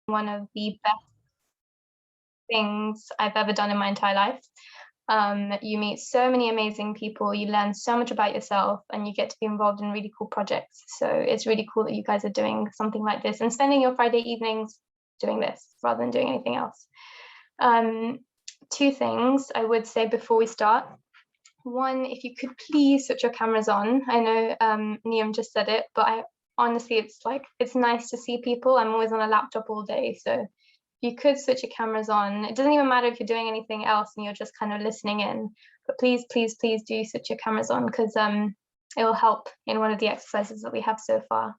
one of the best things I've ever done in my entire life. You meet so many amazing people, you learn so much about yourself, and you get to be involved in really cool projects. So it's really cool that you guys are doing something like this and spending your Friday evenings doing this rather than doing anything else. Two things I would say before we start. One, if you could please switch your cameras on. I know Niam just said it, but honestly, it's nice to see people. I'm always on a laptop all day, so you could switch your cameras on. It doesn't even matter if you're doing anything else and you're just kind of listening in, but please, please, please do switch your cameras on, because it will help in one of the exercises that we have so far.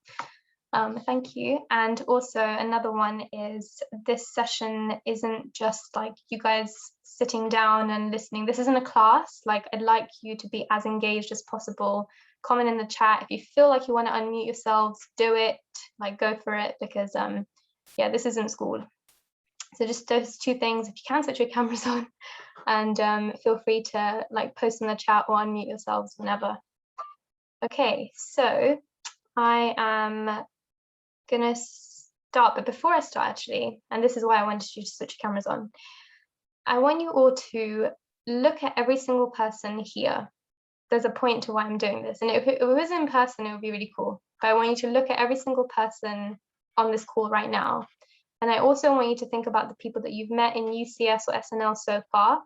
Thank you. And also another one is, this session isn't just like you guys sitting down and listening. This isn't a class. Like, I'd like you to be as engaged as possible. Comment in the chat. If you feel like you want to unmute yourselves, do it, like go for it, because yeah, this isn't school. So just those two things, if you can switch your cameras on, and feel free to like post in the chat or unmute yourselves whenever. Okay, so I am gonna start, but before I start actually, and this is why I wanted you to switch your cameras on, I want you all to look at every single person here. There's a point to why I'm doing this, and if it was in person, it would be really cool, but I want you to look at every single person on this call right now. And I also want you to think about the people that you've met in UCS or SNL so far.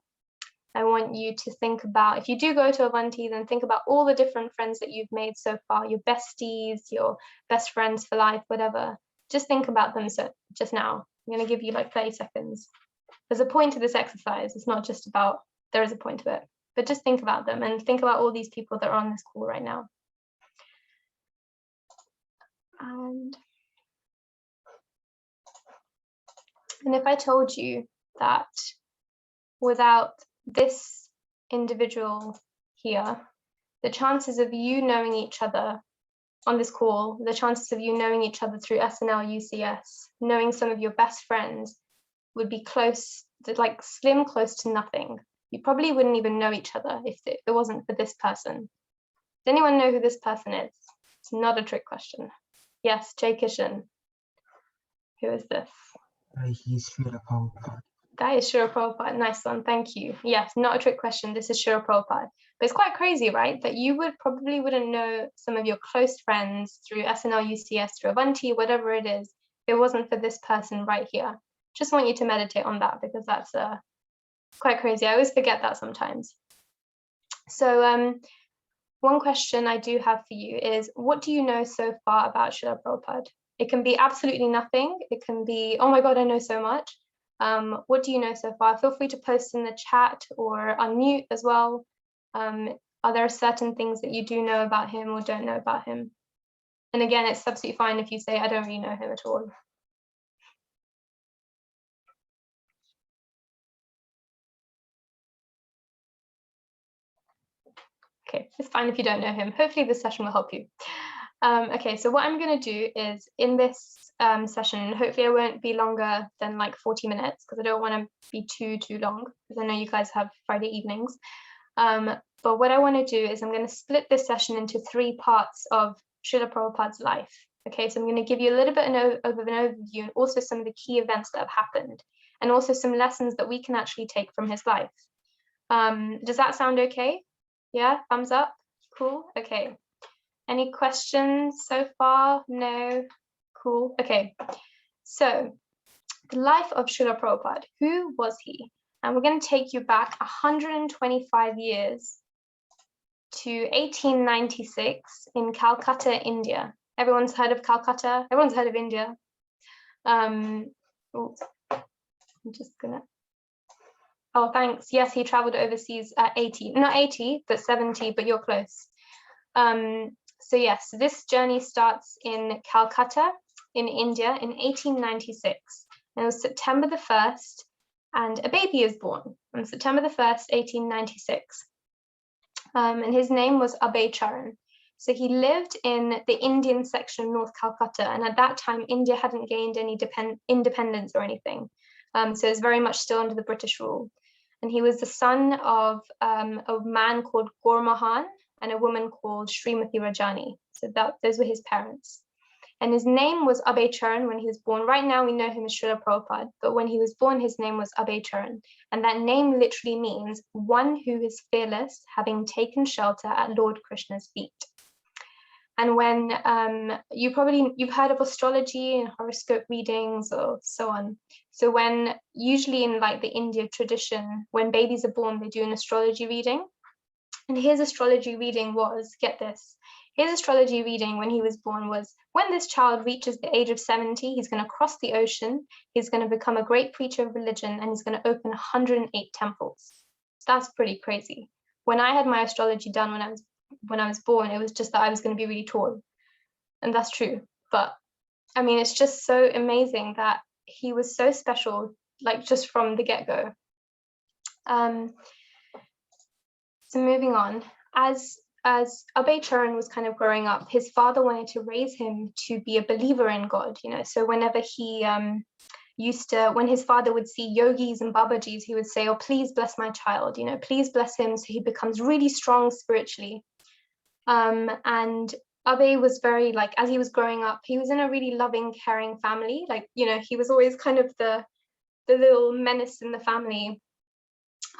I want you to think about, if you do go to Avanti, then think about all the different friends that you've made so far, your besties, your best friends for life, whatever. Just think about them just now. I'm going to give you like 30 seconds. There's a point to this exercise. It's not just about, there is a point to it, but just think about them and think about all these people that are on this call right now. And if I told you that without this individual here, the chances of you knowing each other on this call, the chances of you knowing each other through SNL, UCS, knowing some of your best friends would be close, like slim close to nothing. You probably wouldn't even know each other if it wasn't for this person. Does anyone know who this person is? It's not a trick question. Yes, Jay Kishan. Who is this? He's Śrīla Prabhupāda. That is Śrīla Prabhupāda. Nice one, thank you. Yes, not a trick question. This is Śrīla Prabhupāda. But it's quite crazy, right? That you probably wouldn't know some of your close friends through SNL, UCS, through Avanti, whatever it is, if it wasn't for this person right here. Just want you to meditate on that, because that's quite crazy. I always forget that sometimes. So one question I do have for you is, what do you know so far about Śrīla Prabhupāda? It can be absolutely nothing. It can be, oh my God, I know so much. What do you know so far? Feel free to post in the chat or unmute as well. Are there certain things that you do know about him or don't know about him? And again, it's absolutely fine if you say, I don't really know him at all. Okay, it's fine if you don't know him. Hopefully this session will help you. Okay, so what I'm going to do is, in this session, hopefully I won't be longer than like 40 minutes, because I don't want to be too long, because I know you guys have Friday evenings. But what I want to do is I'm going to split this session into 3 parts of Śrīla Prabhupāda's life. Okay, so I'm going to give you a little bit of an overview, and also some of the key events that have happened, and also some lessons that we can actually take from his life. Does that sound okay? Yeah, thumbs up. Cool. Okay. Any questions so far? No? Cool. Okay. So the life of Śrīla Prabhupada, who was he? And we're going to take you back 125 years to 1896 in Calcutta, India. Everyone's heard of Calcutta? Everyone's heard of India? Oops. I'm just gonna. Oh, thanks. Yes, he traveled overseas at 80, not 80, but 70, but you're close. So yes, this journey starts in Calcutta in India in 1896. And it was September the 1st, and a baby is born on September the 1st, 1896. And his name was Abhay Charan. So he lived in the Indian section of North Calcutta, and at that time, India hadn't gained any independence or anything. So it's very much still under the British rule. And he was the son of a man called Gaur Mohan and a woman called Srimati Rajani. So those were his parents. And his name was Abhay Charan when he was born. Right now we know him as Śrīla Prabhupāda, but when he was born, his name was Abhay Charan. And that name literally means one who is fearless, having taken shelter at Lord Krishna's feet. And when you've heard of astrology and horoscope readings or so on. So when usually in like the India tradition, when babies are born, they do an astrology reading. And his astrology reading was, get this, his astrology reading when he was born was, when this child reaches the age of 70, he's going to cross the ocean, he's going to become a great preacher of religion, and he's going to open 108 temples. That's pretty crazy. When I had my astrology done when I was born, it was just that I was going to be really tall. And that's true. But I mean, it's just so amazing that he was so special, like just from the get-go. So moving on, as Abhay Charan was kind of growing up, his father wanted to raise him to be a believer in God, you know. So whenever he when his father would see yogis and babajis, he would say, oh, please bless my child, you know, please bless him so he becomes really strong spiritually. And Abhay was very, like, as he was growing up, he was in a really loving, caring family. Like, you know, he was always kind of the little menace in the family.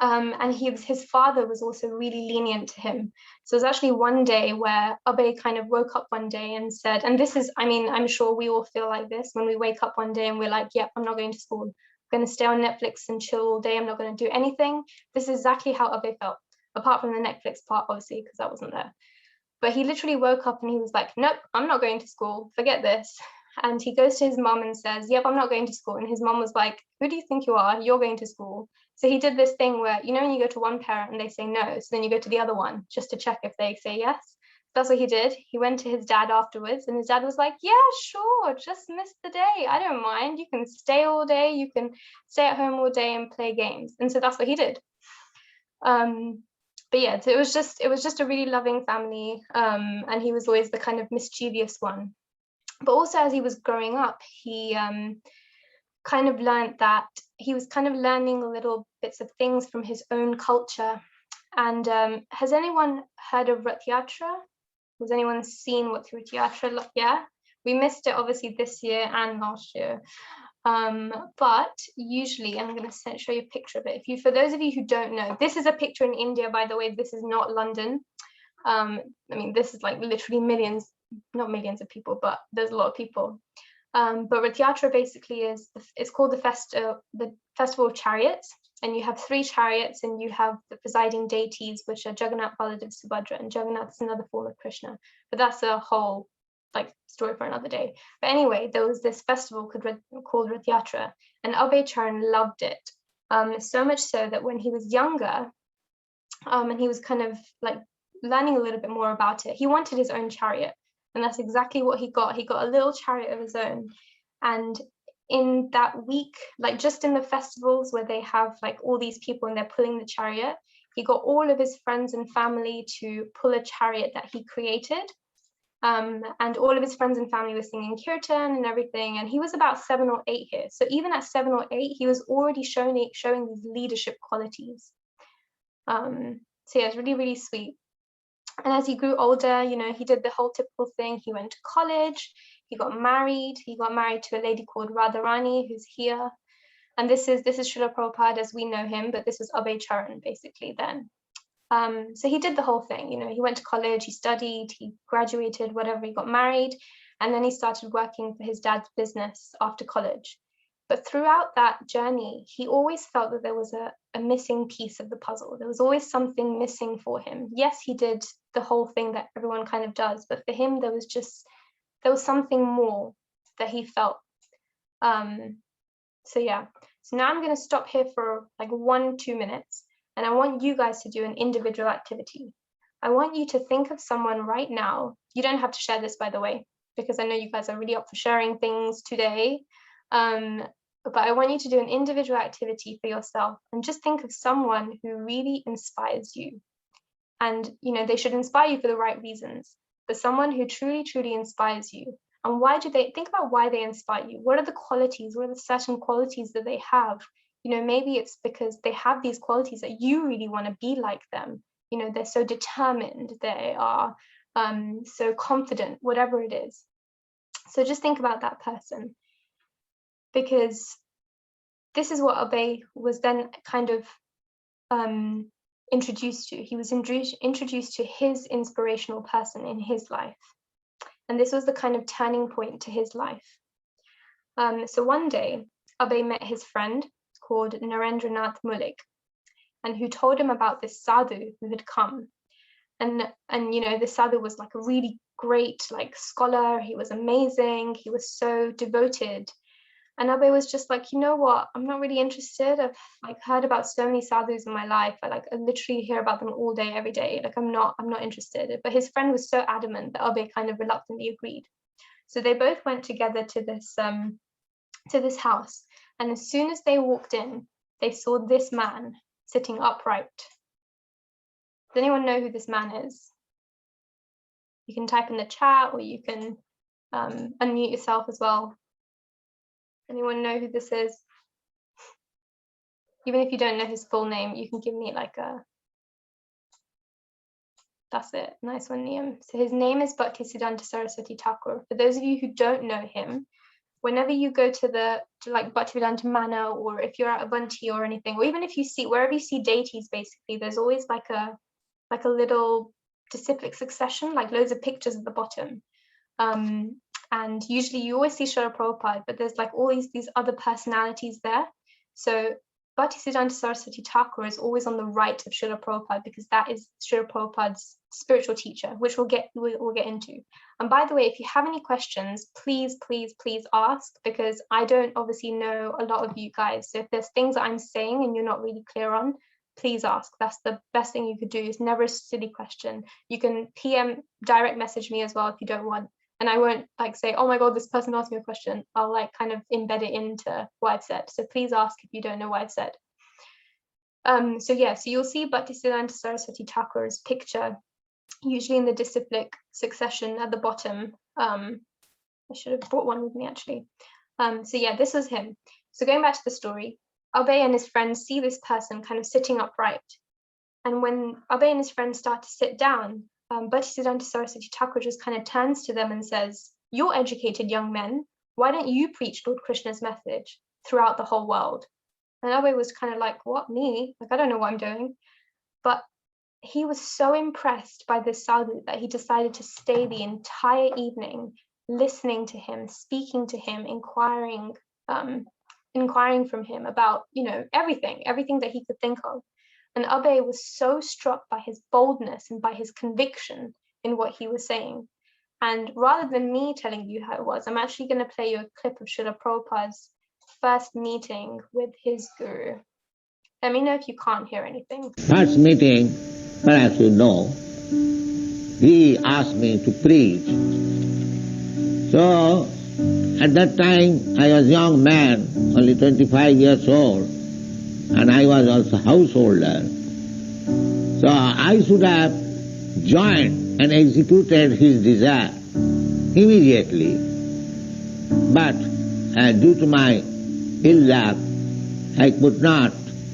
And his father was also really lenient to him. So it was actually one day where Abhay kind of woke up one day and said, and this is, I mean, I'm sure we all feel like this when we wake up one day and we're like, yep, I'm not going to school. I'm going to stay on Netflix and chill all day. I'm not going to do anything. This is exactly how Abhay felt, apart from the Netflix part, obviously, because that wasn't there. But he literally woke up and he was like, nope, I'm not going to school. Forget this. And he goes to his mom and says, yep, I'm not going to school. And his mom was like, who do you think you are? You're going to school. So he did this thing where, you know, when you go to one parent and they say no, so then you go to the other one just to check if they say yes. That's what he did. He went to his dad afterwards and his dad was like, yeah, sure, just miss the day. I don't mind. You can stay all day. You can stay at home all day and play games. And so that's what he did. But yeah, so it was just a really loving family. And he was always the kind of mischievous one. But also as he was growing up, he kind of learned that he was kind of learning little bits of things from his own culture. And has anyone heard of Rath Yatra? Has anyone seen what Rath Yatra? Yeah, we missed it obviously this year and last year. But usually, I'm going to show you a picture of it. For those of you who don't know, this is a picture in India, by the way. This is not London. I mean, this is like literally millions, not millions of people, but there's a lot of people. But Rath Yatra basically it's called the Festival of Chariots, and you have 3 chariots, and you have the presiding deities, which are Jagannath, Baladev, Subhadra, and Jagannath is another form of Krishna. But that's a whole story for another day. But anyway, there was this festival called Rath Yatra, and Abhay Charan loved it. So much so that when he was younger, and he was kind of like learning a little bit more about it, he wanted his own chariot. And that's exactly what he got. He got a little chariot of his own. And in that week, like just in the festivals where they have like all these people and they're pulling the chariot, he got all of his friends and family to pull a chariot that he created. And all of his friends and family were singing kirtan and everything. And he was about 7 or 8 here. So even at 7 or 8, he was already showing these leadership qualities. So yeah, it's really, really sweet. And as he grew older, you know, he did the whole typical thing. He went to college, he got married to a lady called Radharani, who's here. And this is Śrīla Prabhupāda as we know him, but this is Abhay Charan basically then. So he did the whole thing, you know, he went to college, he studied, he graduated, whatever, he got married, and then he started working for his dad's business after college. But throughout that journey, he always felt that there was a missing piece of the puzzle. There was always something missing for him. Yes, he did the whole thing that everyone kind of does, but for him, there was something more that he felt. So yeah, so now I'm going to stop here for like 1-2 minutes, and I want you guys to do an individual activity. I want you to think of someone right now. You don't have to share this, by the way, because I know you guys are really up for sharing things today. But I want you to do an individual activity for yourself and just think of someone who really inspires you. And, you know, they should inspire you for the right reasons, but someone who truly, truly inspires you. And think about why they inspire you. What are the qualities? What are the certain qualities that they have? You know, maybe it's because they have these qualities that you really want to be like them. You know, they're so determined, they are so confident, whatever it is. So just think about that person, because this is what Abe was then kind of introduced to. He was introduced to his inspirational person in his life. And this was the kind of turning point to his life. So one day, Abe met his friend called Narendranath Mullik, and who told him about this sadhu who had come. And you know, this sadhu was like a really great like scholar. He was amazing. He was so devoted. And Abe was just like, you know what? I'm not really interested. I've like heard about so many sadhus in my life. I literally hear about them all day, every day. Like I'm not interested. But his friend was so adamant that Abe kind of reluctantly agreed. So they both went together to this house. And as soon as they walked in, they saw this man sitting upright. Does anyone know who this man is? You can type in the chat, or you can unmute yourself as well. Anyone know who this is? Even if you don't know his full name, you can give me like a, that's it, nice one, Niam. So his name is Bhaktisiddhanta Saraswati Thakur. For those of you who don't know him, whenever you go to like Bhaktivedanta Manor, or if you're at Avanti or anything, or even if you see, wherever you see deities, basically, there's always like a little disciplic succession, like loads of pictures at the bottom. And usually you always see Śrīla Prabhupāda, but there's like all these other personalities there. So Bhaktisiddhanta Saraswati Thakur is always on the right of Śrīla Prabhupāda, because that is Śrīla Prabhupāda's spiritual teacher, which we'll get into. And by the way, if you have any questions, please ask, because I don't obviously know a lot of you guys. So if there's things that I'm saying and you're not really clear on, please ask. That's the best thing you could do. It's never a silly question. You can PM, direct message me as well if you don't want. And I won't like say, oh my God, this person asked me a question. I'll like kind of embed it into what I've said. So please ask if you don't know what I've said. So you'll see Bhaktisiddhanta Saraswati Thakur's picture, usually in the disciplic succession at the bottom. I should have brought one with me actually. This was him. So going back to the story, Abe and his friends see this person kind of sitting upright. And when Abe and his friends start to sit down, Bhaktisiddhanta Saraswati Thakur just kind of turns to them and says, "You're educated young men. Why don't you preach Lord Krishna's message throughout the whole world?" And Abe was kind of like, "What, me? Like, I don't know what I'm doing." But he was so impressed by this sadhu that he decided to stay the entire evening listening to him, speaking to him, inquiring from him about, you know, everything that he could think of. And Abe was so struck by his boldness and by his conviction in what he was saying. And rather than me telling you how it was, I'm actually going to play you a clip of Śrīla Prabhupāda's first meeting with his guru. Let me know if you can't hear anything. First meeting, perhaps you know, he asked me to preach. So, at that time, I was a young man, only 25 years old, and I was also householder. So I should have joined and executed his desire immediately. But due to my ill luck, I could not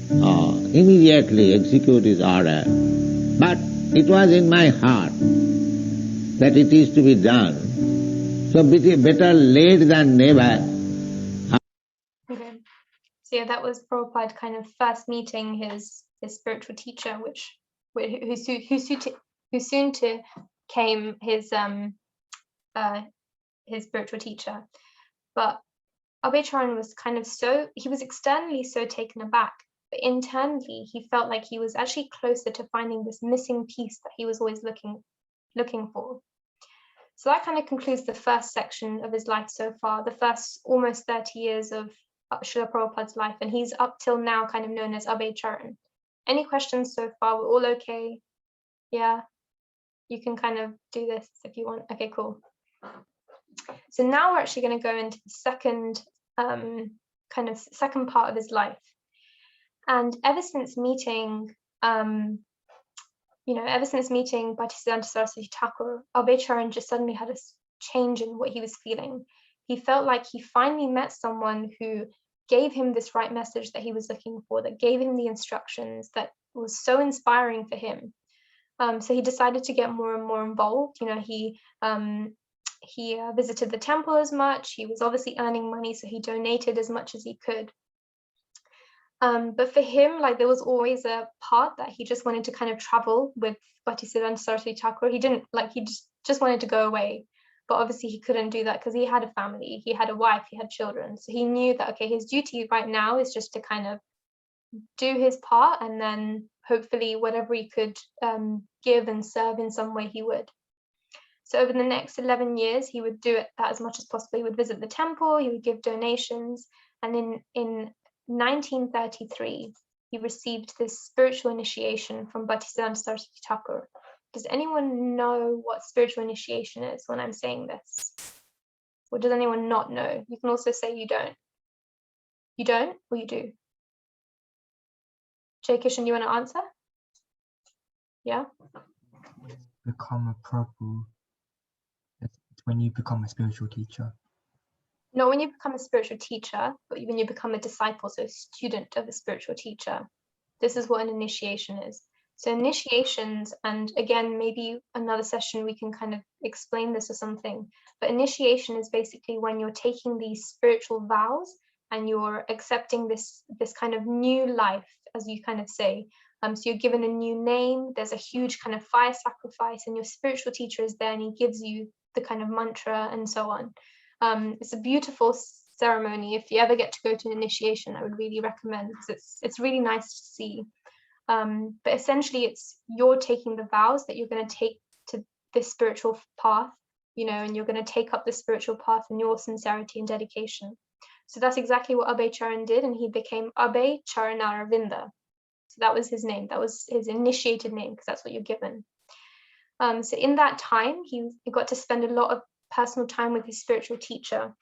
immediately execute his order. But it was in my heart that it is to be done. So better late than never. Okay. So yeah, that was Prabhupada kind of first meeting his spiritual teacher, who soon to came his spiritual teacher. But Abhay Charan was kind of he was externally so taken aback, but internally he felt like he was actually closer to finding this missing piece that he was always looking for. So that kind of concludes the first section of his life so far, the first almost 30 years of Śrīla Prabhupāda's life, and he's up till now kind of known as Abhay Charan. Any questions so far? We're all okay? Yeah, you can kind of do this if you want. Okay, cool. So now we're actually going to go into the second part of his life. And ever since meeting Bhaktisiddhanta Saraswati Thakur, Abhay Charan just suddenly had a change in what he was feeling. He felt like he finally met someone who gave him this right message that he was looking for, that gave him the instructions, that was so inspiring for him. So he decided to get more and more involved. You know, he he visited the temple as much. He was obviously earning money, so he donated as much as he could. But for him, like, there was always a part that he just wanted to kind of travel with Bhaktisiddhanta Saraswati Thakur. He didn't like, he just wanted to go away. But obviously he couldn't do that because he had a family, he had a wife, he had children. So he knew that, okay, his duty right now is just to kind of do his part, and then hopefully whatever he could give and serve in some way, he would. So over the next 11 years, he would do it as much as possible. He would visit the temple, he would give donations. And in 1933, he received this spiritual initiation from Bhaktisiddhanta Saraswati Thakur. Does anyone know what spiritual initiation is when I'm saying this? Or does anyone not know? You can also say you don't. You don't, or you do? Jay Kishan, you want to answer? Yeah? Become a Prabhu. It's when you become a spiritual teacher. Not when you become a spiritual teacher, but when you become a disciple, so a student of a spiritual teacher. This is what an initiation is. So initiations, and again, maybe another session we can kind of explain this or something, but initiation is basically when you're taking these spiritual vows and you're accepting this kind of new life, as you kind of say. So you're given a new name, there's a huge kind of fire sacrifice, and your spiritual teacher is there and he gives you the kind of mantra and so on. It's a beautiful ceremony. If you ever get to go to an initiation, I would really recommend, because it's really nice to see. But essentially it's you're taking the vows that you're going to take to this spiritual path, you know, and you're going to take up this spiritual path in your sincerity and dedication. So that's exactly what Abhay Charan did, and he became Abhay Charanaravinda. So that was his name, that was his initiated name, because that's what you're given. So in that time, he got to spend a lot of personal time with his spiritual teacher.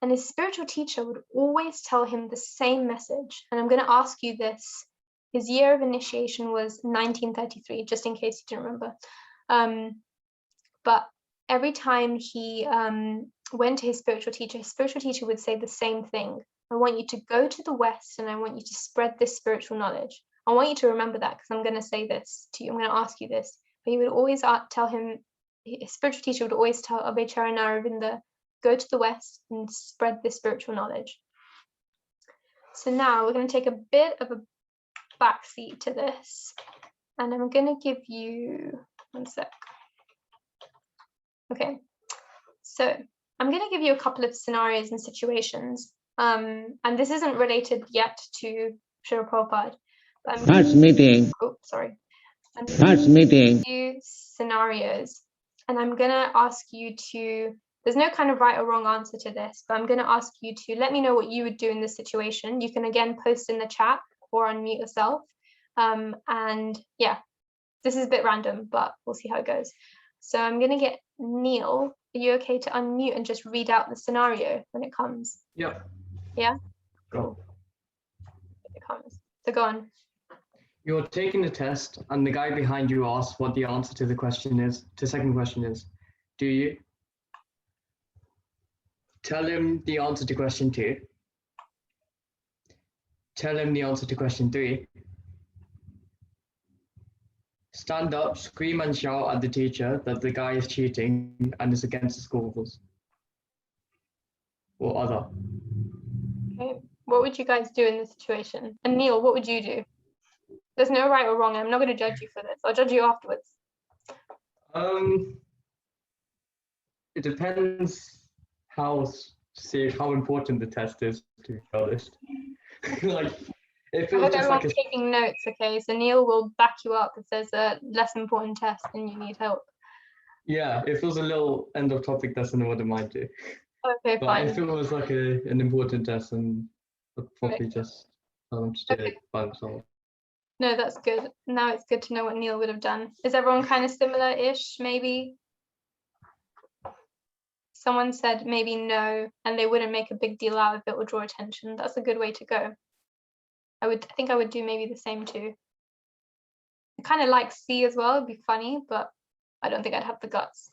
And his spiritual teacher would always tell him the same message. And I'm going to ask you this. His year of initiation was 1933, just in case you didn't remember. But every time he went to his spiritual teacher would say the same thing. I want you to go to the West and I want you to spread this spiritual knowledge. I want you to remember that, because I'm going to say this to you. I'm going to ask you this. But he would always tell him, his spiritual teacher would always tell Abhay Charanaravinda, go to the West and spread this spiritual knowledge. So now we're going to take a bit of a backseat to this, and I'm going to give you one sec. Okay, so I'm going to give you a couple of scenarios and situations, and this isn't related yet to Śrīla Prabhupada. First meeting. Oh, sorry. First meeting. Few scenarios, and I'm going to ask you to, there's no kind of right or wrong answer to this, but I'm going to ask you to let me know what you would do in this situation. You can again post in the chat or unmute yourself. And yeah, this is a bit random, but we'll see how it goes. So I'm going to get Neil. Are you okay to unmute and just read out the scenario when it comes? Yeah. Yeah? Cool. It comes. So go on. You're taking the test and the guy behind you asks what the answer to the question is. The second question is, do you? Tell him the answer to question 2. Tell him the answer to question 3. Stand up, scream and shout at the teacher that the guy is cheating and is against the school rules. Or other. Okay. What would you guys do in this situation? And Neil, what would you do? There's no right or wrong. I'm not going to judge you for this. I'll judge you afterwards. It depends how important the test is, to be honest. Like, if it I was hope just everyone's like taking notes, okay? So Neil will back you up if there's a less important test and you need help. yeah, if it was a little end of topic test, then I wouldn't mind to. Okay, But fine. if it was like an important test, then I'd probably just tell them to do it by themselves. No, that's good. Now it's good to know what Neil would have done. Is everyone kind of similar-ish, maybe? Someone said maybe no, and they wouldn't make a big deal out of it or draw attention. That's a good way to go. I think I would do maybe the same too. I kind of like C as well, it'd be funny, but I don't think I'd have the guts.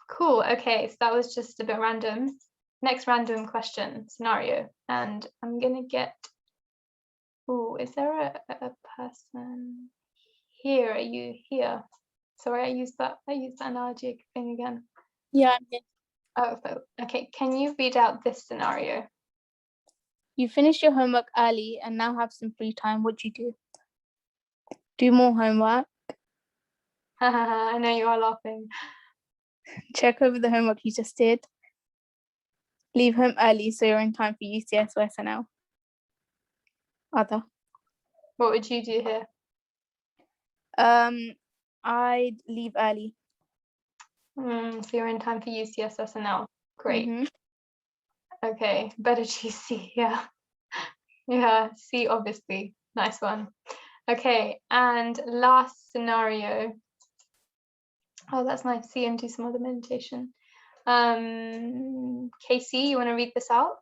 Cool, okay, so that was just a bit random. Next random question, scenario, and I'm gonna get, oh, is there a person here? Are you here? Sorry, I used that analogy thing again. Yeah, I'm here. Oh, okay. Can you read out this scenario? You finish your homework early and now have some free time. What do you do? Do more homework, I know you are laughing. check over the homework you just did, leave home early so you're in time for UCS or SNL. Other. What would you do here? I'd leave early. So you're in time for UCS SNL. Great. Mhm. Okay, better choose C. Yeah. Yeah, C, obviously. Nice one. Okay, and last scenario. Oh, that's nice. C, and do some other meditation. Casey, you want to read this out?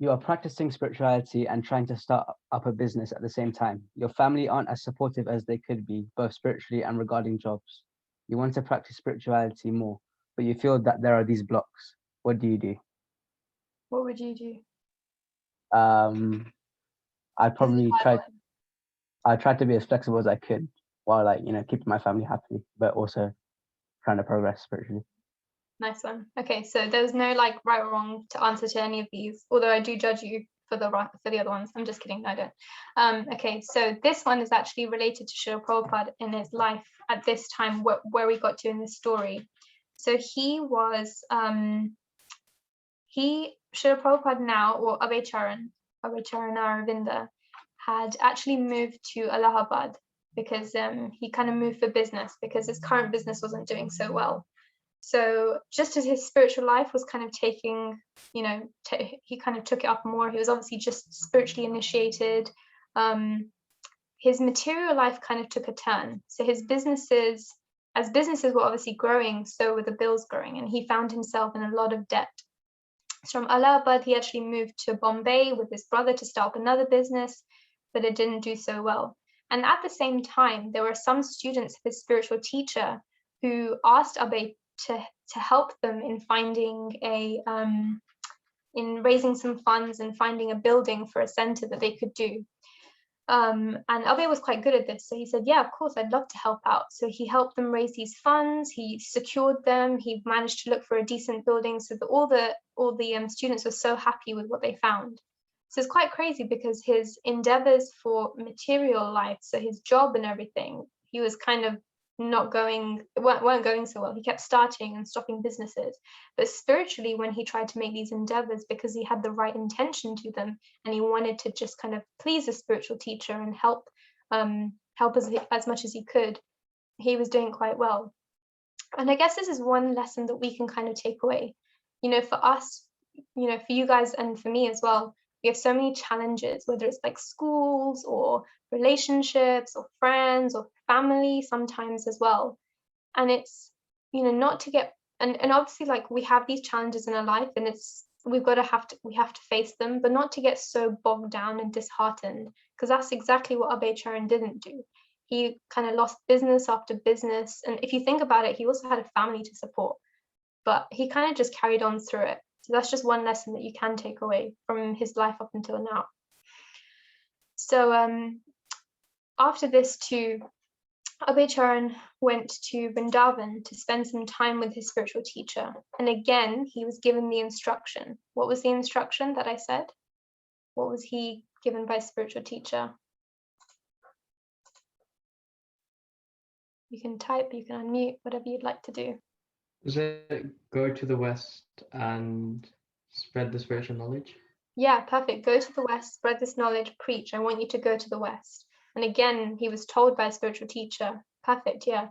You are practicing spirituality and trying to start up a business at the same time. Your family aren't as supportive as they could be, both spiritually and regarding jobs. You want to practice spirituality more, but you feel that there are these blocks. What do you do? What would you do? I'd probably try to be as flexible as I could while, like, keeping my family happy, but also trying to progress spiritually. Nice one. Okay, so there's no like right or wrong to answer to any of these, although I do judge you for the other ones. I'm just kidding, I don't. Okay, so this one is actually related to Śrīla Prabhupada in his life at this time, where we got to in this story. So he was Śrīla Prabhupada now, or Abhay Aravinda, had actually moved to Allahabad because he kind of moved for business because his current business wasn't doing so well. So just as his spiritual life was kind of taking, he kind of took it up more. He was obviously just spiritually initiated. His material life kind of took a turn. So his businesses were obviously growing, so were the bills growing, and he found himself in a lot of debt. So from Allahabad, he actually moved to Bombay with his brother to start up another business, but it didn't do so well. And at the same time, there were some students of his spiritual teacher who asked Abhay to help them in finding in raising some funds and finding a building for a center that they could do. And Abhay was quite good at this, so he said, yeah, of course, I'd love to help out. So he helped them raise these funds, he secured them, he managed to look for a decent building so that all the students were so happy with what they found. So it's quite crazy because his endeavors for material life, so his job and everything, he was kind of weren't going so well. He kept starting and stopping businesses, but spiritually, when he tried to make these endeavors because he had the right intention to them and he wanted to just kind of please a spiritual teacher and help as much as he could, he was doing quite well. And I guess this is one lesson that we can kind of take away, for us, for you guys and for me as well. We have so many challenges, whether it's like schools or relationships or friends or family sometimes as well. And it's, not to get, and obviously like we have these challenges in our life and we have to face them, but not to get so bogged down and disheartened, because that's exactly what Abhay Charan didn't do. He kind of lost business after business. And if you think about it, he also had a family to support, but he kind of just carried on through it. So that's just one lesson that you can take away from his life up until now. So after this too, Abhay Charan went to Vrindavan to spend some time with his spiritual teacher. And again, he was given the instruction. What was the instruction that I said? What was he given by spiritual teacher? You can type, you can unmute, whatever you'd like to do. Does it go to the West and spread the spiritual knowledge? Yeah, perfect. Go to the West, spread this knowledge, preach. I want you to go to the West. And again, he was told by a spiritual teacher. Perfect, yeah.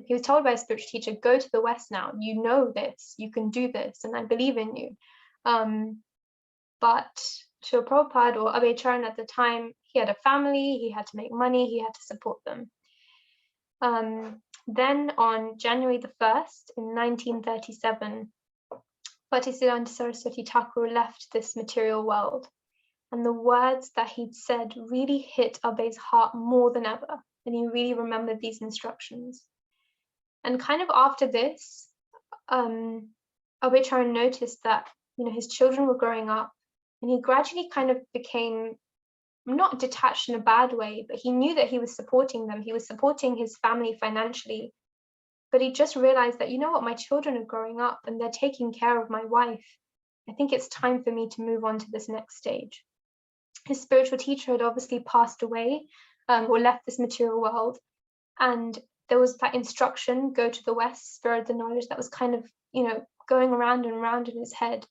He was told by a spiritual teacher, go to the West now. You know this, you can do this, and I believe in you. But Śrīla Prabhupada or Abhay Charan at the time, he had a family, he had to make money, he had to support them. Then on January the 1st in 1937, Bhaktisiddhanta Saraswati Thakur left this material world. And the words that he'd said really hit Abhay's heart more than ever. And he really remembered these instructions. And kind of after this, Abhay Charan noticed that, his children were growing up, and he gradually kind of became not detached in a bad way, but he knew that he was supporting them. He was supporting his family financially. But he just realized that, you know what, my children are growing up and they're taking care of my wife. I think it's time for me to move on to this next stage. His spiritual teacher had obviously passed away or left this material world. And there was that instruction, go to the West, spread the knowledge, that was kind of, going around and around in his head.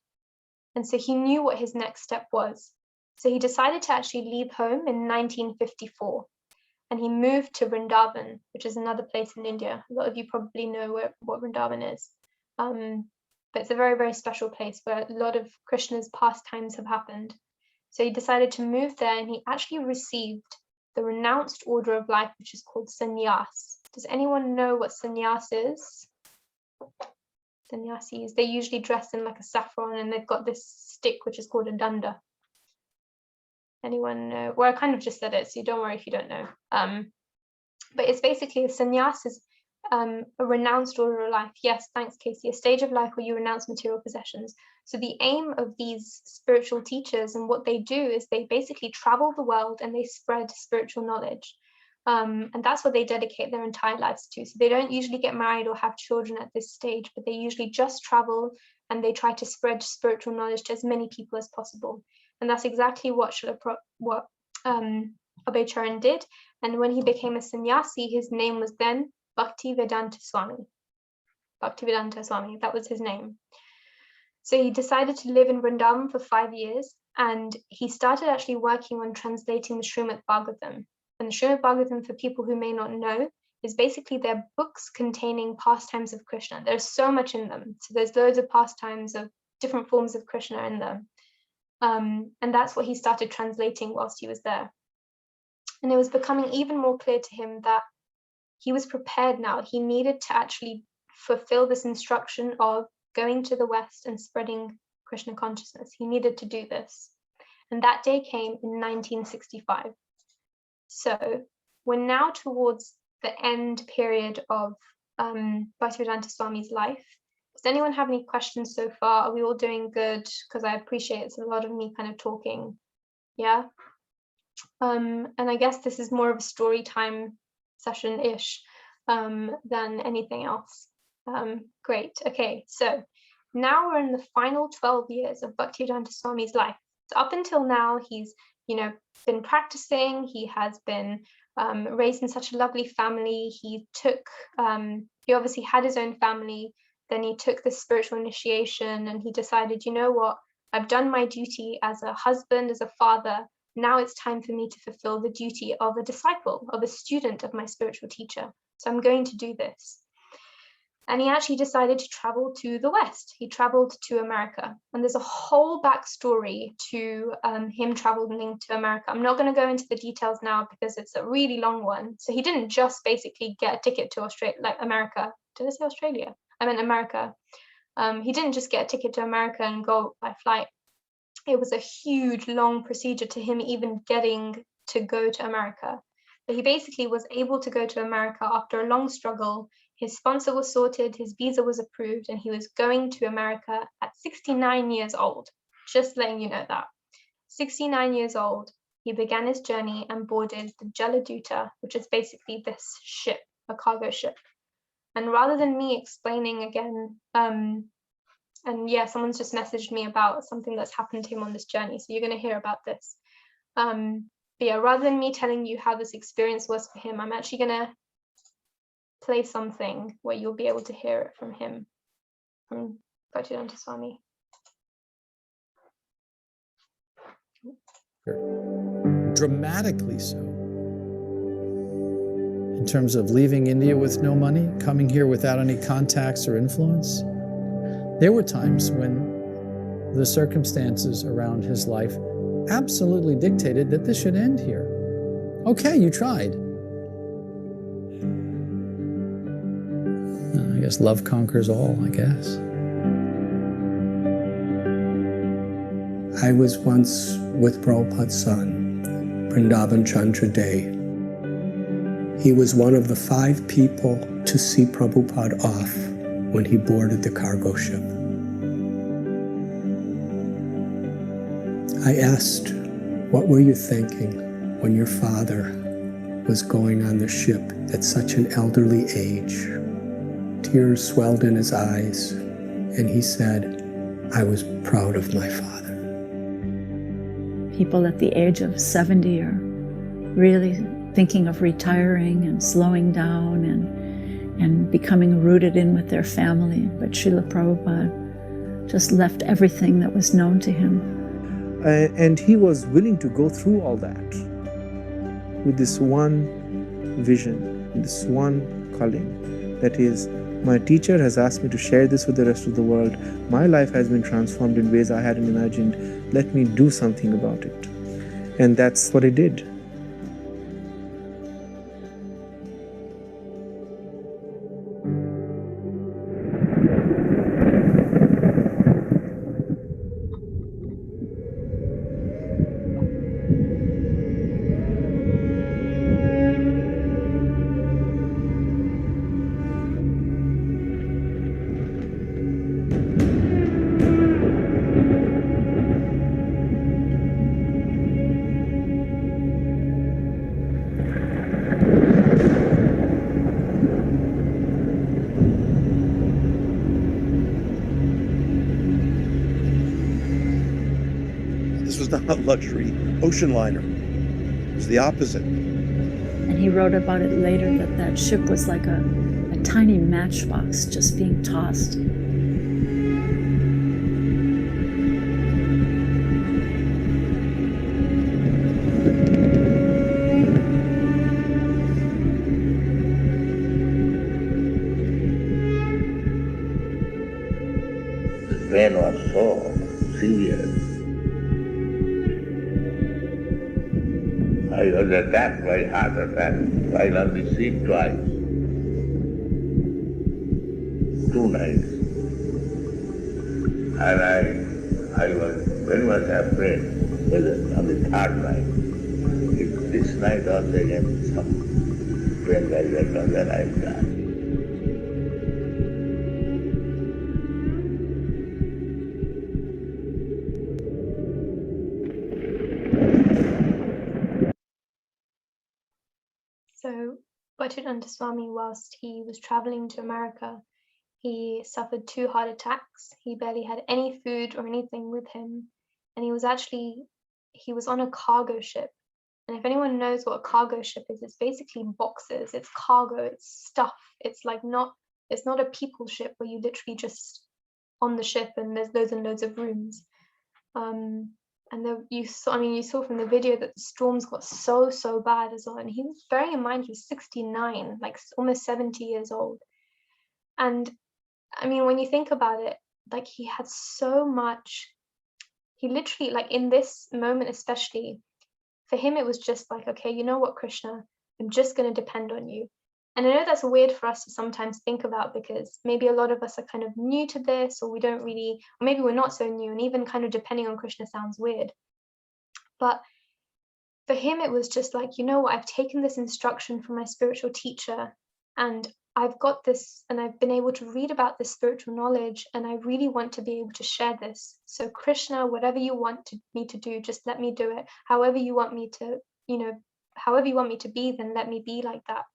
And so he knew what his next step was. So he decided to actually leave home in 1954. And he moved to Vrindavan, which is another place in India. A lot of you probably know what Vrindavan is. But it's a very, very special place where a lot of Krishna's pastimes have happened. So he decided to move there, and he actually received the renounced order of life, which is called sannyas. Does anyone know what sannyas is? Sannyasis, they usually dress in like a saffron, and they've got this stick, which is called a danda. Anyone know? Well, I kind of just said it, so don't worry if you don't know. But it's basically, a sannyas is a renounced order of life. Yes, thanks, Casey. A stage of life where you renounce material possessions. So the aim of these spiritual teachers and what they do is they basically travel the world and they spread spiritual knowledge. And that's what they dedicate their entire lives to. So they don't usually get married or have children at this stage, but they usually just travel and they try to spread spiritual knowledge to as many people as possible. And that's exactly what Abhay did. And when he became a sannyasi, his name was then Bhaktivedanta Swami. Bhaktivedanta Swami, that was his name. So he decided to live in Vrindavan for 5 years, and he started actually working on translating the Śrīmad Bhagavatam. And the Śrīmad Bhagavatam, for people who may not know, is basically their books containing pastimes of Krishna. There's so much in them. So there's loads of pastimes of different forms of Krishna in them. And that's what he started translating whilst he was there. And it was becoming even more clear to him that he was prepared now. He needed to actually fulfill this instruction of going to the West and spreading Krishna consciousness. He needed to do this. And that day came in 1965. So we're now towards the end period of Bhaktivedanta Swami's life. Does anyone have any questions so far? Are we all doing good? Because I appreciate it's a lot of me kind of talking. Yeah. And I guess this is more of a story time session-ish than anything else. Great. Okay, so now we're in the final 12 years of Bhaktivedanta Swami's life. So up until now, he's been practicing. He has been raised in such a lovely family. He obviously had his own family. Then he took this spiritual initiation, and he decided, you know what, I've done my duty as a husband, as a father. Now it's time for me to fulfill the duty of a disciple, of a student of my spiritual teacher. So I'm going to do this. And he actually decided to travel to the West. He traveled to America. And there's a whole backstory to him traveling to America. I'm not going to go into the details now because it's a really long one. So he didn't just basically get a ticket to Australia, like America. Did I say Australia? I meant America. He didn't just get a ticket to America and go by flight. It was a huge, long procedure to him even getting to go to America. But he basically was able to go to America after a long struggle. His sponsor was sorted, his visa was approved, and he was going to America at 69 years old. Just letting you know that. 69 years old, he began his journey and boarded the Jaladuta, which is basically this ship, a cargo ship. And rather than me explaining again, and yeah, someone's just messaged me about something that's happened to him on this journey, so you're going to hear about this. But yeah, rather than me telling you how this experience was for him, I'm actually going to play something where you'll be able to hear it from him, from Bhaktivedanta Swami. Dramatically so. In terms of leaving India with no money, coming here without any contacts or influence. There were times when the circumstances around his life absolutely dictated that this should end here. Okay, you tried. I guess love conquers all, I guess. I was once with Prabhupada's son, Vrindavan Chandra Day. He was one of the 5 people to see Prabhupada off when he boarded the cargo ship. I asked, "What were you thinking?" when your father was going on the ship at such an elderly age. Tears swelled in his eyes, and he said, "I was proud of my father." People at the age of 70 are really thinking of retiring and slowing down and becoming rooted in with their family. But Śrīla Prabhupada just left everything that was known to him. And he was willing to go through all that with this one vision, this one calling. That is, my teacher has asked me to share this with the rest of the world. My life has been transformed in ways I hadn't imagined. Let me do something about it. And that's what he did. This was not a luxury ocean liner. It was the opposite. And he wrote about it later, that that ship was like a tiny matchbox just being tossed. The pain was so severe. I was attacked by heart attack while on the sea twice. 2 nights. And I was very much afraid whether on the 3rd night, if this night also again some pain like that, then I'll die. So Bhaktivedanta Swami, whilst he was traveling to America, he suffered 2 heart attacks. He barely had any food or anything with him. And he was on a cargo ship. And if anyone knows what a cargo ship is, it's basically boxes, it's cargo, it's stuff. It's not a people ship where you literally just on the ship and there's loads and loads of rooms. And you saw from the video that the storms got so bad as well. And he was, bearing in mind, he was 69, like almost 70 years old. And I mean, when you think about it, like he had so much, he literally, like in this moment especially, for him it was just like, okay, you know what, Krishna, I'm just going to depend on you. And I know that's weird for us to sometimes think about, because maybe a lot of us are kind of new to this, or we don't really, or maybe we're not so new, and even kind of depending on Krishna sounds weird. But for him, it was just like, you know what, I've taken this instruction from my spiritual teacher, and I've got this, and I've been able to read about this spiritual knowledge, and I really want to be able to share this. So Krishna, whatever you want me to do, just let me do it. However you want me to, however you want me to be, then let me be like that.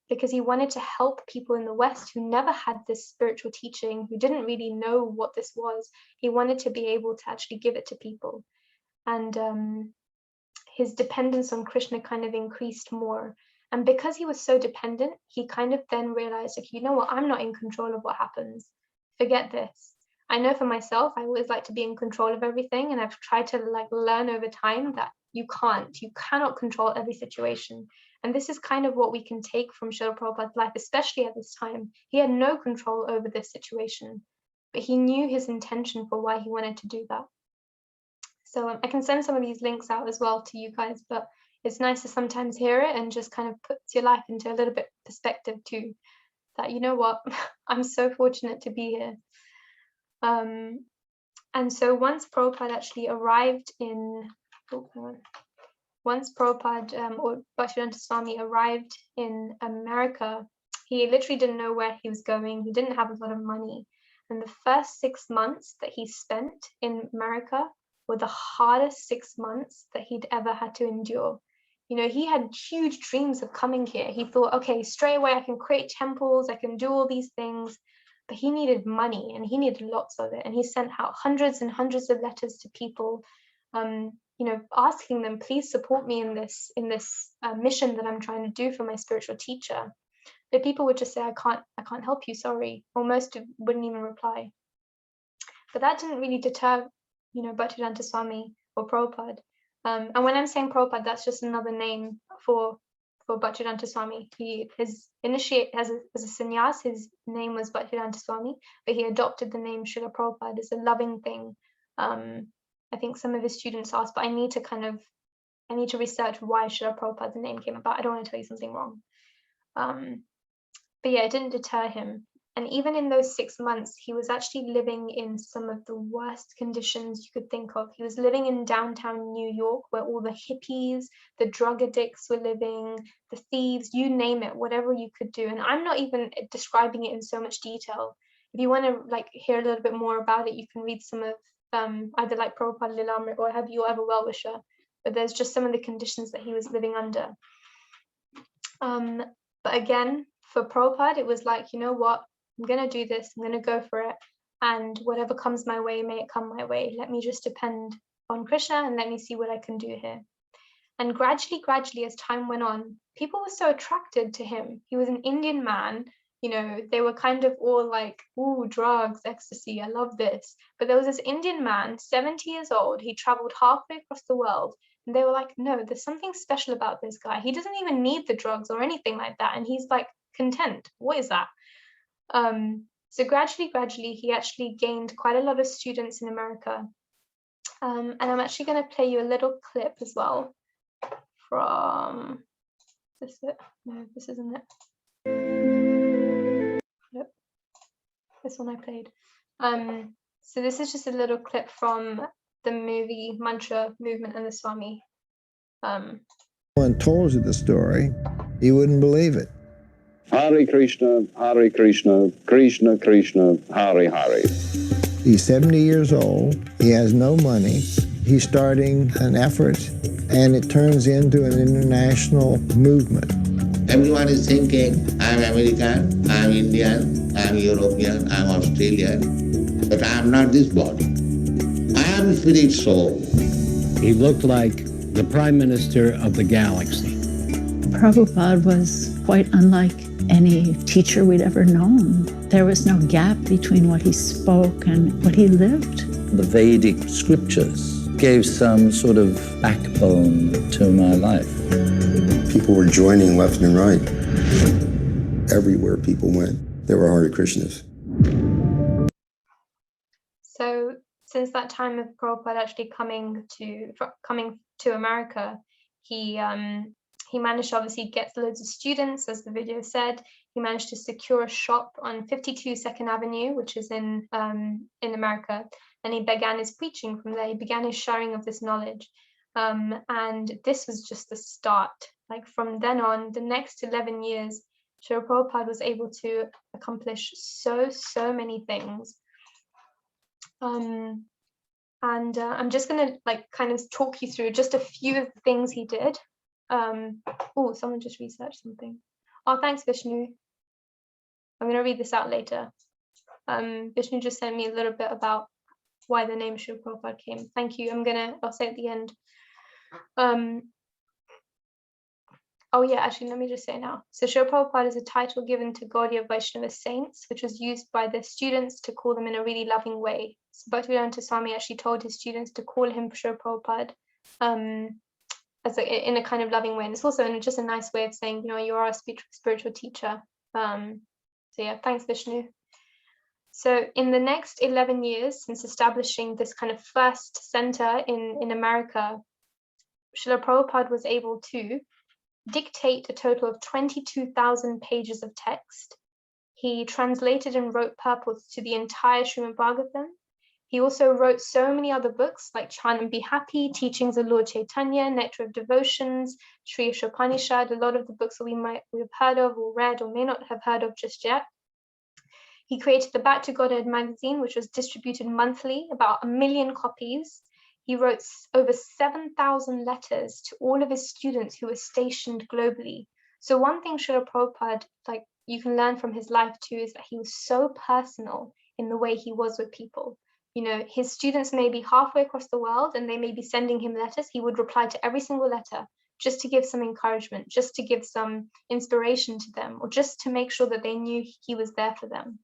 Because he wanted to help people in the West who never had this spiritual teaching, who didn't really know what this was. He wanted to be able to actually give it to people. And his dependence on Krishna kind of increased more. And because he was so dependent, he kind of then realized, like, you know what, I'm not in control of what happens. Forget this. I know for myself, I always like to be in control of everything. And I've tried to learn over time that you cannot control every situation. And this is kind of what we can take from Śrīla Prabhupada's life, especially at this time. He had no control over this situation, but he knew his intention for why he wanted to do that. So I can send some of these links out as well to you guys, but it's nice to sometimes hear it and just kind of puts your life into a little bit perspective too, that, you know what, I'm so fortunate to be here. And so once Prabhupada actually arrived in, once Prabhupada or Bhaktivedanta Swami arrived in America, he literally didn't know where he was going. He didn't have a lot of money. And the first 6 months that he spent in America were the hardest 6 months that he'd ever had to endure. You know, he had huge dreams of coming here. He thought, okay, straight away I can create temples, I can do all these things, but he needed money and he needed lots of it. And he sent out hundreds and hundreds of letters to people, you know, asking them, please support me in this mission that I'm trying to do for my spiritual teacher. But people would just say, I can't help you, sorry, or most wouldn't even reply. But that didn't really deter, you know, Bhaktivedanta Swami or Prabhupada. And when I'm saying Prabhupada, that's just another name for Bhaktivedanta Swami. His initiate as a sannyas, his name was Bhaktivedanta Swami, but he adopted the name Śrīla Prabhupāda as a loving thing. I think some of his students asked, but I need to research why Śrīla Prabhupada the name came about. I don't want to tell you something wrong. But yeah, it didn't deter him. And even in those 6 months, he was actually living in some of the worst conditions you could think of. He was living in downtown New York, where all the hippies, the drug addicts were living, the thieves, you name it, whatever you could do. And I'm not even describing it in so much detail. If you want to like hear a little bit more about it, you can read some of either like Prabhupada Lilamrit or Have You Ever Well Wisher. But there's just some of the conditions that he was living under. But again, for Prabhupada, it was like, you know what? I'm going to do this, I'm going to go for it, and whatever comes my way, may it come my way. Let me just depend on Krishna and let me see what I can do here. And gradually, as time went on, people were so attracted to him. He was an Indian man, you know, they were kind of all like, ooh, drugs, ecstasy, I love this. But there was this Indian man, 70 years old, he traveled halfway across the world, and they were like, no, there's something special about this guy. He doesn't even need the drugs or anything like that, and he's like content. What is that? So gradually, he actually gained quite a lot of students in America. And I'm actually going to play you a little clip as well from, is this it? No, this isn't it. Nope. This one I played. So this is just a little clip from the movie Mantra Movement and the Swami. Someone told you the story, you wouldn't believe it. Hare Krishna, Krishna Krishna, Hare Hare. He's 70 years old, he has no money, he's starting an effort, and it turns into an international movement. Everyone is thinking, I'm American, I'm Indian, I'm European, I'm Australian, but I'm not this body. I am spirit soul. He looked like the Prime Minister of the galaxy. Prabhupada was quite unlike any teacher we'd ever known. There was no gap between what he spoke and what he lived. The Vedic scriptures gave some sort of backbone to my life. People were joining left and right. Everywhere people went, there were Hare Krishnas. So since that time of Prabhupada actually coming to America, he managed to obviously get loads of students, as the video said. He managed to secure a shop on 52 2nd Avenue, which is in America. And he began his preaching from there. He began his sharing of this knowledge. And this was just the start. Like from then on, the next 11 years, Śrīla Prabhupada was able to accomplish so many things. I'm just going to like kind of talk you through just a few of the things he did. Oh, someone just researched something. Oh, thanks, Vishnu. I'm going to read this out later. Vishnu just sent me a little bit about why the name Śrīla Prabhupada came. Thank you. I'll say at the end. Oh yeah, actually, let me just say now. So Śrīla Prabhupada is a title given to Gaudiya Vaishnava saints, which was used by their students to call them in a really loving way. So Bhaktivedanta Swami actually told his students to call him Śrīla Prabhupada in a kind of loving way. And it's also just a nice way of saying, you know, you are a spiritual teacher. So yeah, thanks, Vishnu. So in the next 11 years, since establishing this kind of first center in America, Śrīla Prabhupada was able to dictate a total of 22,000 pages of text. He translated and wrote purports to the entire Srimad Bhagavatam. He also wrote so many other books like Chant and Be Happy, Teachings of Lord Chaitanya, Nectar of Devotions, Sri Ishopanishad, a lot of the books that we have heard of or read or may not have heard of just yet. He created the Back to Godhead magazine, which was distributed monthly, about 1 million copies. He wrote over 7,000 letters to all of his students who were stationed globally. So one thing Śrīla Prabhupada, like you can learn from his life too, is that he was so personal in the way he was with people. You know, his students may be halfway across the world and they may be sending him letters. He would reply to every single letter just to give some encouragement, just to give some inspiration to them, or just to make sure that they knew he was there for them.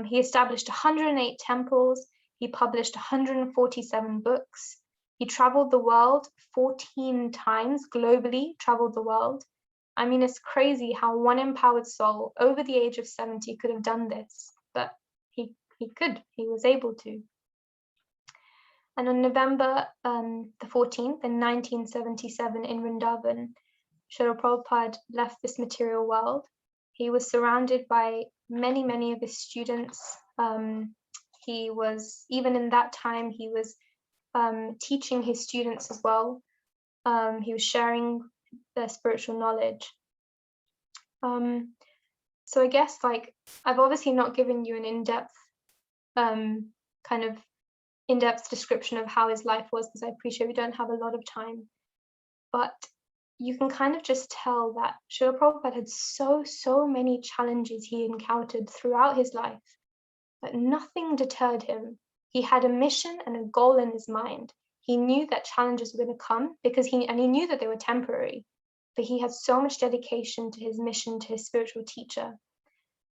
He established 108 temples. He published 147 books. He traveled the world 14 times globally, traveled the world. I mean, it's crazy how one empowered soul over the age of 70 could have done this, but he was able to. And on November the 14th in 1977 in Vrindavan, Śrīla Prabhupada left this material world. He was surrounded by many, many of his students. He was, even in that time, he was teaching his students as well. He was sharing their spiritual knowledge. So I guess, like, I've obviously not given you an in-depth in-depth description of how his life was, because I appreciate we don't have a lot of time. But you can kind of just tell that Śrīla Prabhupada had so many challenges he encountered throughout his life, but nothing deterred him. He had a mission and a goal in his mind. He knew that challenges were going to come because he knew that they were temporary, but he had so much dedication to his mission, to his spiritual teacher.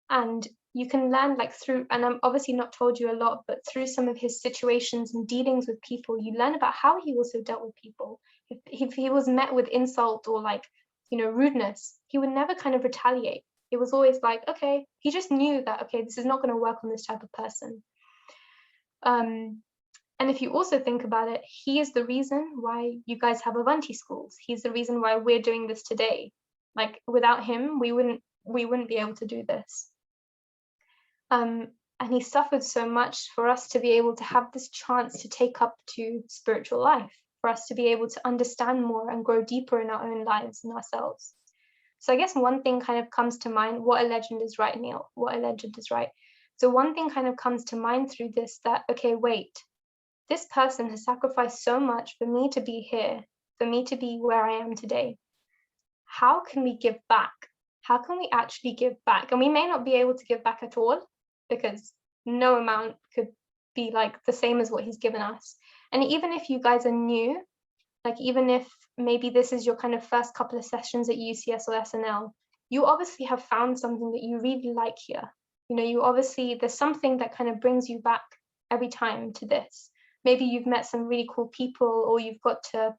And you can learn, like, through, and I'm obviously not told you a lot, but through some of his situations and dealings with people, you learn about how he also dealt with people. If he was met with insult or, like, you know, rudeness, he would never kind of retaliate. It was always like, okay, he just knew that, okay, this is not going to work on this type of person. And if you also think about it, he is the reason why you guys have Avanti schools. He's the reason why we're doing this today. Like, without him, we wouldn't be able to do this. And he suffered so much for us to be able to have this chance to take up to spiritual life, for us to be able to understand more and grow deeper in our own lives and ourselves. So I guess one thing kind of comes to mind, what a legend is, right, Neil? What a legend is, right? So one thing kind of comes to mind through this, that, okay, wait, this person has sacrificed so much for me to be here, for me to be where I am today. How can we give back? How can we actually give back? And we may not be able to give back at all, because no amount could be like the same as what he's given us. And even if you guys are new, like, even if maybe this is your kind of first couple of sessions at UCS or SNL, you obviously have found something that you really like here. You know, you obviously, there's something that kind of brings you back every time to this. Maybe you've met some really cool people, or you've got to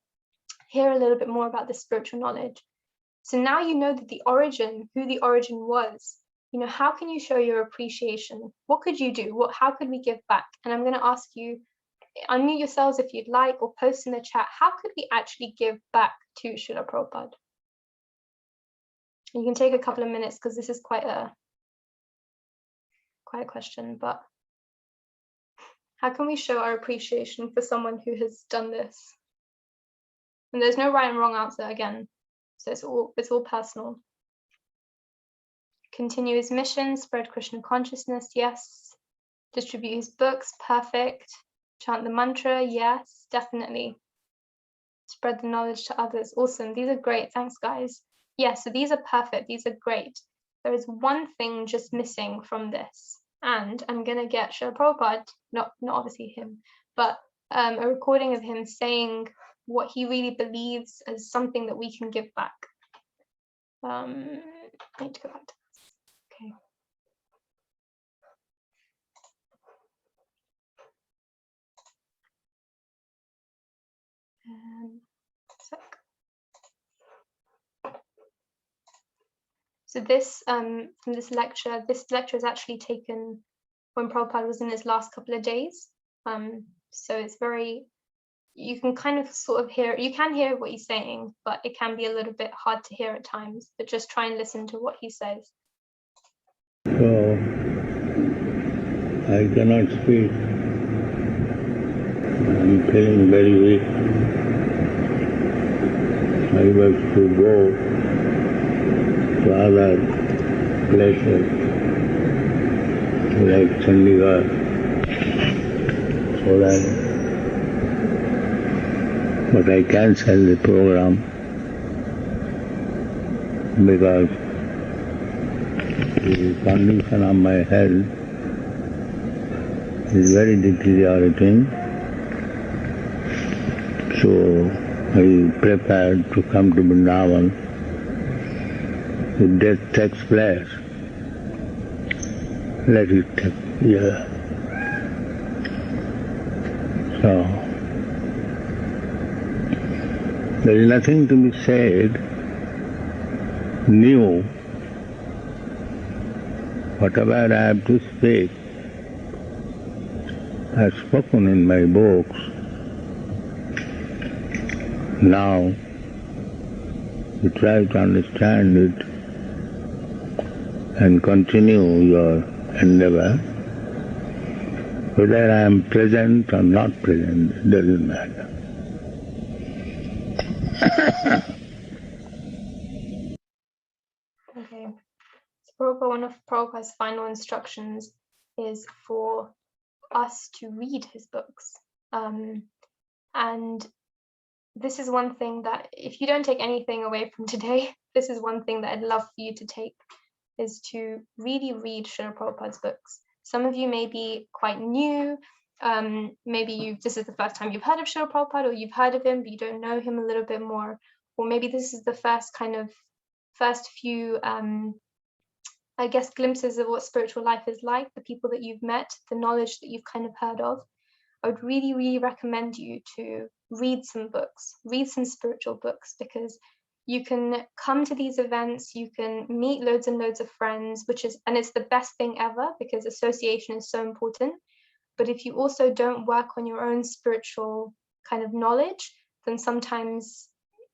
hear a little bit more about the spiritual knowledge. So now you know that the origin, who the origin was. You know, how can you show your appreciation? What could you do? How could we give back? And I'm going to ask you, unmute yourselves if you'd like, or post in the chat, how could we actually give back to Śrīla Prabhupada? You can take a couple of minutes, because this is quite a question, but how can we show our appreciation for someone who has done this? And there's no right and wrong answer, again, so it's all personal. Continue his mission, spread Krishna consciousness, yes. Distribute his books, perfect. Chant the mantra, yes, definitely. Spread the knowledge to others, awesome. These are great, thanks guys. Yes, so these are perfect, these are great. There is one thing just missing from this, and I'm gonna get Śrīla Prabhupada, not obviously him, but a recording of him saying what he really believes as something that we can give back. I need to go back to this. Okay. So this from this lecture is actually taken when Prabhupada was in his last couple of days. So it's very, you can kind of sort of hear, you can hear what he's saying, but it can be a little bit hard to hear at times, but just try and listen to what he says. So I cannot speak. I'm feeling very weak. I was to go to other places like Chandigarh, so that but I cancelled the program because the condition of my health is very deteriorating. So I prepared to come to Vrindavan. If death takes place, let it take place. So there is nothing to be said new. Whatever I have to speak, I have spoken in my books. Now you try to understand it and continue your endeavor. Whether I am present or not present, it doesn't matter. Okay. So one of Prabhupada's final instructions is for us to read his books. And this is one thing that, if you don't take anything away from today, this is one thing that I'd love for you to take, is to really read Śrīla Prabhupāda's books. Some of you may be quite new, maybe this is the first time you've heard of Śrīla Prabhupada, or you've heard of him but you don't know him a little bit more, or maybe this is the first few I guess glimpses of what spiritual life is like, the people that you've met, the knowledge that you've kind of heard of. I would really, really recommend you to read some books, read some spiritual books, because you can come to these events, you can meet loads and loads of friends, and it's the best thing ever, because association is so important. But if you also don't work on your own spiritual kind of knowledge, then sometimes,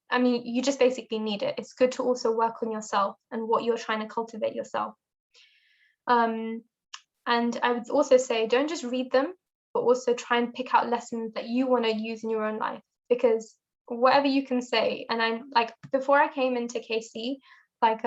I mean, you just basically need it. It's good to also work on yourself and what you're trying to cultivate yourself. And I would also say, don't just read them, but also try and pick out lessons that you want to use in your own life, because whatever you can say, and I'm like, before I came into KC, like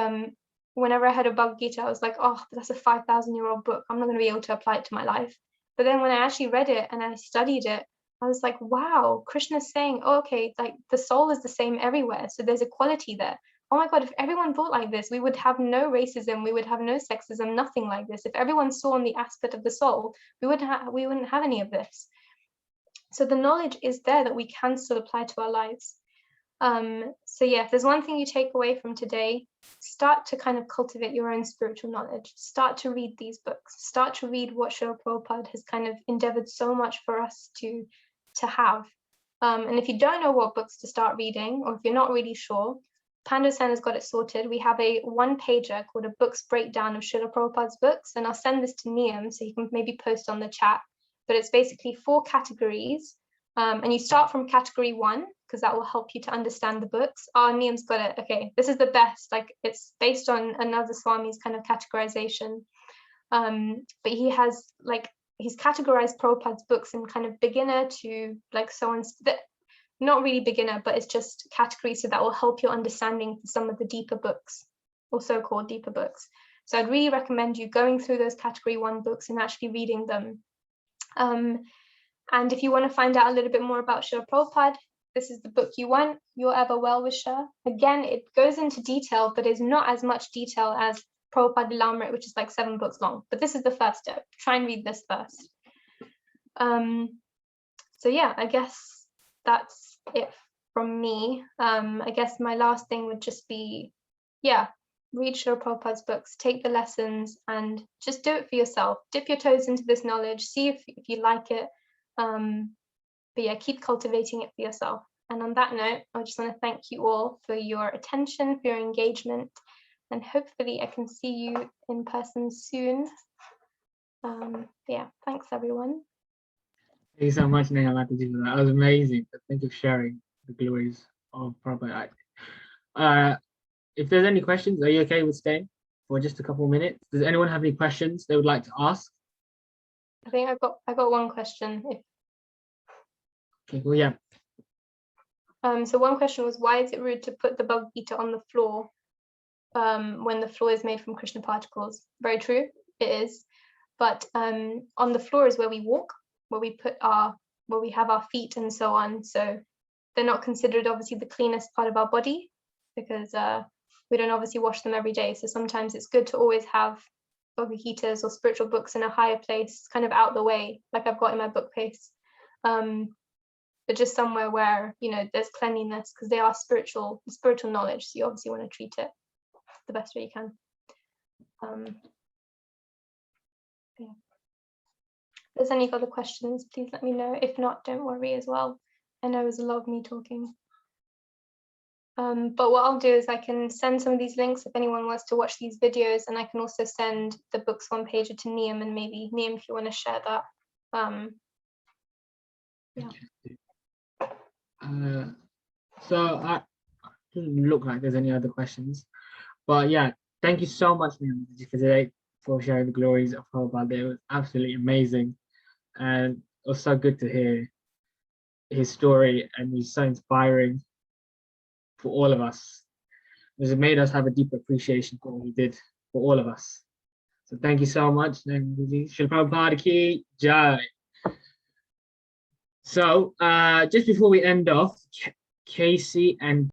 whenever I had a Bhagavad Gita, I was like, oh, that's a 5,000-year-old book, I'm not going to be able to apply it to my life. But then when I actually read it and I studied it, I was like, wow, Krishna's saying, oh, okay, like the soul is the same everywhere, so there's equality there. Oh my God, if everyone thought like this, we would have no racism, we would have no sexism, nothing like this. If everyone saw on the aspect of the soul, we wouldn't have any of this. So the knowledge is there that we can still apply to our lives. So yeah, if there's one thing you take away from today, start to kind of cultivate your own spiritual knowledge. Start to read these books. Start to read what Śrīla Prabhupada has kind of endeavored so much for us to have. And if you don't know what books to start reading, or if you're not really sure, Pando Sen has got it sorted. We have a one-pager called a books breakdown of Śrīla Prabhupada's books, and I'll send this to Neha so he can maybe post on the chat. But it's basically 4 categories, and you start from category 1, because that will help you to understand the books. Oh, Neham's got it. Okay, this is the best. Like, it's based on another Swami's kind of categorization. But he has, like, he's categorized Prabhupada's books in kind of beginner to like so on. Not really beginner, but it's just categories, so that will help your understanding for some of the deeper books, or so-called deeper books. So I'd really recommend you going through those category 1 books and actually reading them. And if you want to find out a little bit more about Śrīla Prabhupada, this is the book you want, Your Ever Well-Wisher. Again, it goes into detail, but it's not as much detail as Prabhupada Lilamrit, which is like 7 books long. But this is the first step. Try and read this first. So yeah, I guess that's it from me. I guess my last thing would just be, yeah, read Śrīla Prabhupada's books, take the lessons, and just do it for yourself. Dip your toes into this knowledge, see if you like it. But yeah, keep cultivating it for yourself. And on that note, I just want to thank you all for your attention, for your engagement, and hopefully I can see you in person soon. Yeah, thanks everyone. Thank you so much, Neha Mataji, for that. That was amazing. Thank you for sharing the glories of Prabhupada. If there's any questions, are you okay with staying for just a couple of minutes? Does anyone have any questions they would like to ask? I think I got one question. Okay, well, yeah. So one question was, why is it rude to put the Bhagavad Gita on the floor when the floor is made from Krishna particles? Very true, it is. But on the floor is where we walk, where we have our feet and so on. So they're not considered obviously the cleanest part of our body, because we don't obviously wash them every day. So sometimes it's good to always have Bhagavad Gitas or spiritual books in a higher place, kind of out the way, like I've got in my bookcase, but just somewhere where, you know, there's cleanliness, because they are spiritual knowledge. So you obviously want to treat it the best way you can. Yeah. If there's any other questions, please let me know. If not, don't worry as well. I know it was a lot of me talking. But what I'll do is I can send some of these links if anyone wants to watch these videos, and I can also send the books one pager to Neem, and maybe Neem, if you want to share that. Yeah. So I doesn't look like there's any other questions, but yeah, thank you so much, Neha Mataji, for today, for sharing the glories of Prabhupada. It was absolutely amazing, and it was so good to hear his story, and he's so inspiring for all of us. It made us have a deep appreciation for what he did for all of us. So thank you so much. Śrīla Prabhupāda ki jai. So just before we end off, Casey and